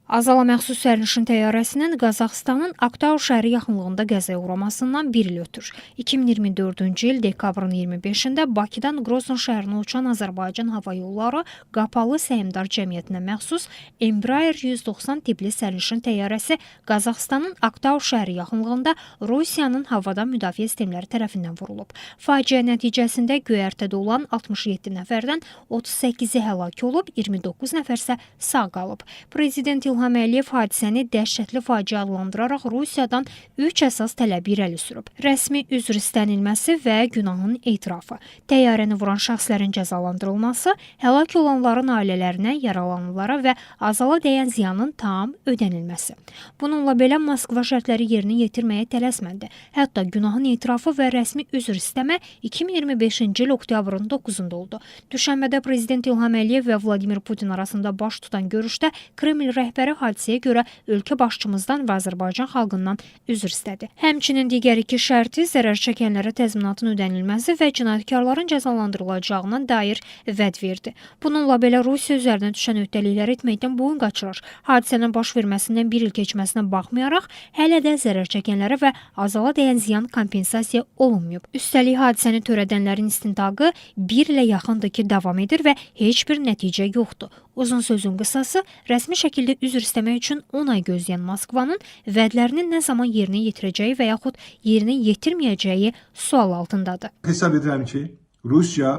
Azala məxsus sərnişin təyyarəsinin Qazaxıstanın Aktau şəhəri yaxınlığında qəzaya uğramasından bir il ötür. 2024-cü il dekabrın 25-də Bakıdan Grozno şəhərinə uçan Azərbaycan Hava Yolları Qapalı Səhmdar Cəmiyyətinə məxsus Embraer 190 tipli sərnişin təyyarəsi Qazaxıstanın Aktau şəhəri yaxınlığında Rusiyanın havadan müdafiə sistemləri tərəfindən vurulub. Faciə nəticəsində göyərtədə olan 67 nəfərdən 38-i həlak olub, 29 nəfər isə sağ qalıb. Prezident İlham Əliyev hadisəni dəhşətli faciə adlandıraraq Rusiyadan 3 əsas tələbi irəli sürüb. Rəsmi üzr istənilməsi və günahın etirafı, təyyarəni vuran şəxslərin cəzalandırılması, həlak olanların ailələrinə, yaralananlara və Azala dəyən ziyanın tam ödənilməsi. Bununla belə Moskva şərtləri yerinə yetirməyə tələsmədi. Hətta günahın etirafı və rəsmi üzr istəmə 2025-ci il oktyabrın 9-da oldu. Düşənbədə Prezident İlham Əliyev və Vladimir Putin arasında baş tutan görüşdə Kreml rəhbəri hadisəyə görə ölkə başçımızdan və Azərbaycan xalqından üzr istədi. Həmçinin digər iki şərti zərər çəkənlərə təzminatın ödənilməsi və cinayətkarların cəzalandırılacağına dair vəd verdi. Bununla belə Rusiya üzərinə düşən öhdəlikləri etməkdən boyun qaçırır. Hadisənin baş verməsindən bir il keçməsinə baxmayaraq, hələ də zərər çəkənlərə və Azala dəyən ziyan kompensasiya olunmayıb. Üstəlik hadisəni törədənlərin istintaqı bir ilə yaxındır ki, davam edir və heç bir nəticə yoxdur. Uzun sözün qısası, rəsmi şəkildə üzr istəmək üçün 10 ay gözləyən Moskvanın vədlərini nə zaman yerinə yetirəcəyi və yaxud yerinə yetirməyəcəyi sual altındadır. Hesab edirəm ki, Rusiya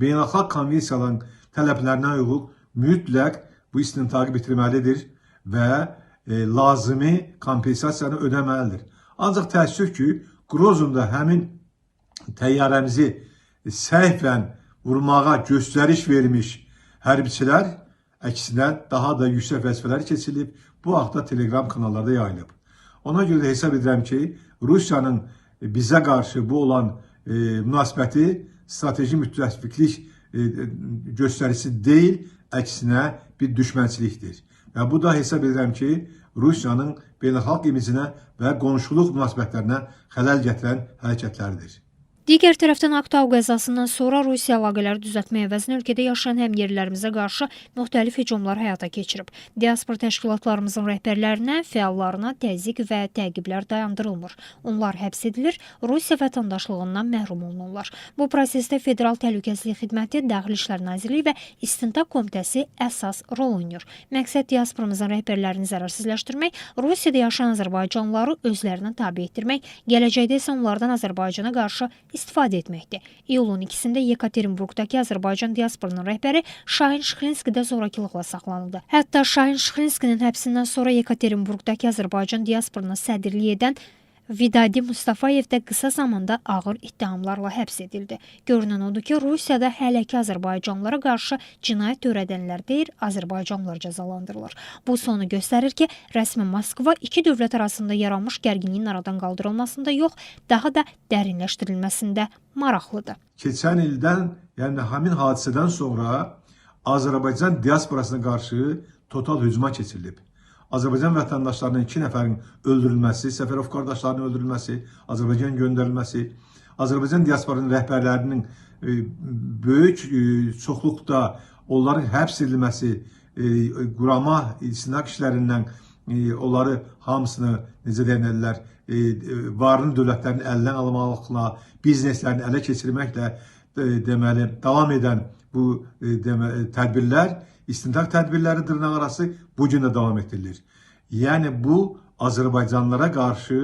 beynəlxalq konvensiyaların tələblərinə uyğun mütləq bu istintaqı bitirməlidir və lazımi kompensasiyanı ödəməlidir. Ancaq təəssüf ki, Grozonda həmin təyyarəmizi səhvən vurmağa göstəriş vermiş hərbiçilər əksinə daha da yüksək vəzifələr keçirilib, bu haqda Telegram kanallarda yayılıb. Ona görə də hesab edirəm ki, Rusiyanın bizə qarşı bu olan münasibəti strateji müttəfiqlik göstərisi deyil, əksinə bir düşmənçilikdir. Və bu da hesab edirəm ki, Rusiyanın beynəlxalq imicinə və qonşuluq münasibətlərinə xələl gətirən hərəkətlərdir. Digər tərəfdən Aktau qəzasından sonra Rusiya əlaqələri düzəltmək əvəzinə ölkədə yaşayan həmyerlilərimizə qarşı müxtəlif hücumlar həyata keçirib. Diaspora təşkilatlarımızın rəhbərlərinə, fəallarına təzyiq və təqiblər dayandırılmır. Onlar həbs edilir, Rusiya vətəndaşlığından məhrum olunurlar. Bu prosesdə Federal Təhlükəsizlik Xidməti, Daxili İşlər Nazirliyi və İstintaq Komitəsi əsas rol oynayır. Məqsəd diasporamızın rəhbərlərini zərərsizləşdirmək, Rusiyada yaşayan azərbaycanlıları özlərinə tabe etdirmək, gələcəkdə isə onlardan Azərbaycana qarşı istifadə etməkdir. İyulun 2-də Yekaterinburqdakı Azərbaycan diasporunun rəhbəri Şahin Şıxlinskidə zorakılıqla saxlanıldı. Hətta Şahin Şıxlinskinin həbsindən sonra Yekaterinburqdakı Azərbaycan diasporuna sədrlik edən Vidadi Mustafayev də qısa zamanda ağır ittihamlarla həbs edildi. Görünən odur ki, Rusiyada hələ ki azərbaycanlılara qarşı cinayət törədənlər deyil, azərbaycanlılar cəzalandırılır. Bu sonu göstərir ki, rəsmi Moskva iki dövlət arasında yaranmış gərginliyin aradan qaldırılmasında yox, daha da dərinləşdirilməsində maraqlıdır. Keçən ildən, yəni həmin hadisədən sonra Azərbaycan diasporasına qarşı total hücuma keçirilib. Azərbaycan vətəndaşlarının 2 nəfərin öldürülməsi, Səfərov qardaşlarının öldürülməsi, Azərbaycan göndərilməsi, Azərbaycan diasporunun rəhbərlərinin böyük çoxluqda onların həbs edilməsi, qurama istinaq işlərindən onları hamısını, necə deyənlər, varlı dövlətlərin əlindən almaqla, bizneslərini ələ keçirməklə deməli, davam edən bu tədbirlər, istintaq tədbirləri dırnaqarası bu gün də davam etdirilir. Yəni bu Azərbaycanlılara qarşı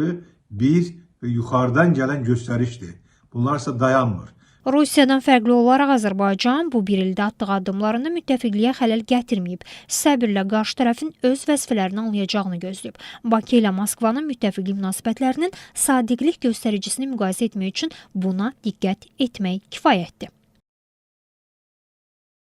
bir yuxarıdan gələn göstərişdir. Bunlar isə dayanmır. Rusiyadan fərqli olaraq Azərbaycan bu bir ildə atdığı addımlarında müttəfiqliyə xələl gətirməyib. Səbirlə qarşı tərəfin öz vəzifələrini anlayacağını gözləyib. Bakı ilə Moskvanın müttəfiqlik münasibətlərinin sadiqlik göstəricisini müqayisə etmək üçün buna diqqət etmək kifayətdir.